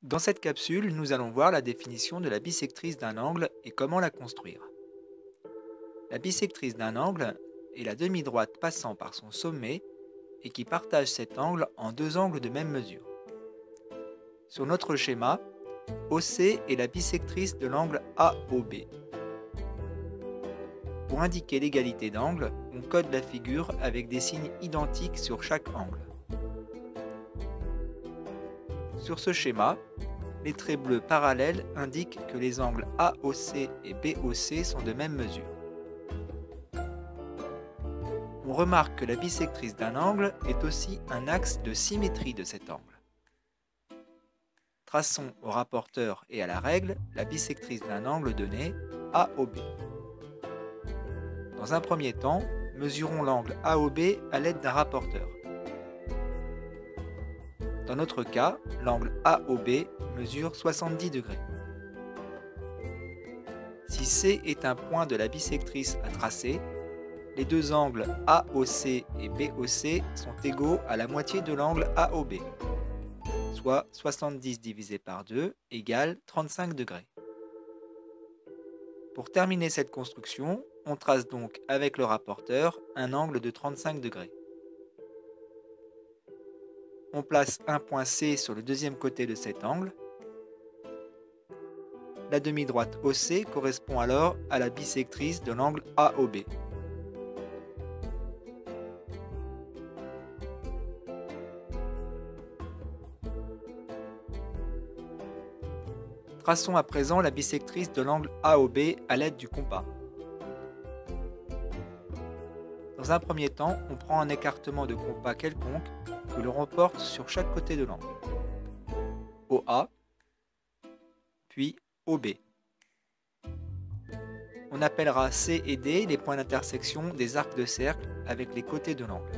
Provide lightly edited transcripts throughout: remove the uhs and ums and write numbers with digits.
Dans cette capsule, nous allons voir la définition de la bisectrice d'un angle et comment la construire. La bisectrice d'un angle est la demi-droite passant par son sommet et qui partage cet angle en deux angles de même mesure. Sur notre schéma, OC est la bisectrice de l'angle AOB. Pour indiquer l'égalité d'angle, on code la figure avec des signes identiques sur chaque angle. Sur ce schéma, les traits bleus parallèles indiquent que les angles AOC et BOC sont de même mesure. On remarque que la bisectrice d'un angle est aussi un axe de symétrie de cet angle. Traçons au rapporteur et à la règle la bisectrice d'un angle donné AOB. Dans un premier temps, mesurons l'angle AOB à l'aide d'un rapporteur. Dans notre cas, l'angle AOB mesure 70 degrés. Si C est un point de la bisectrice à tracer, les deux angles AOC et BOC sont égaux à la moitié de l'angle AOB, soit 70 divisé par 2 égale 35 degrés. Pour terminer cette construction, on trace donc avec le rapporteur un angle de 35 degrés. On place un point C sur le deuxième côté de cet angle. La demi-droite OC correspond alors à la bisectrice de l'angle AOB. Traçons à présent la bisectrice de l'angle AOB à l'aide du compas. Dans un premier temps, on prend un écartement de compas quelconque que l'on reporte sur chaque côté de l'angle. OA, puis OB. On appellera C et D les points d'intersection des arcs de cercle avec les côtés de l'angle.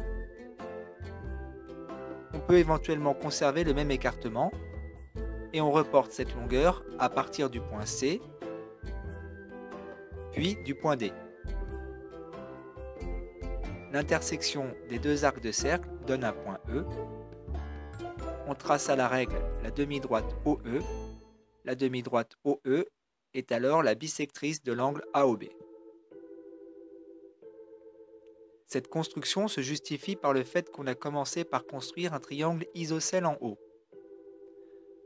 On peut éventuellement conserver le même écartement et on reporte cette longueur à partir du point C, puis du point D. L'intersection des deux arcs de cercle donne un point E. On trace à la règle la demi-droite OE. La demi-droite OE est alors la bisectrice de l'angle AOB. Cette construction se justifie par le fait qu'on a commencé par construire un triangle isocèle en haut.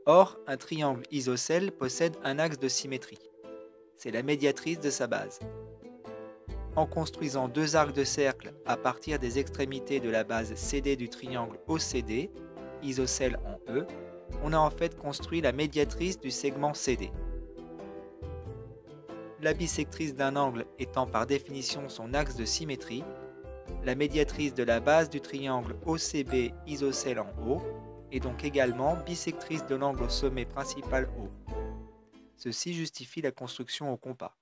Or, un triangle isocèle possède un axe de symétrie. C'est la médiatrice de sa base. En construisant deux arcs de cercle à partir des extrémités de la base CD du triangle OCD, isocèle en E, on a en fait construit la médiatrice du segment CD. La bisectrice d'un angle étant par définition son axe de symétrie, la médiatrice de la base du triangle OCB isocèle en O est donc également bisectrice de l'angle au sommet principal O. Ceci justifie la construction au compas.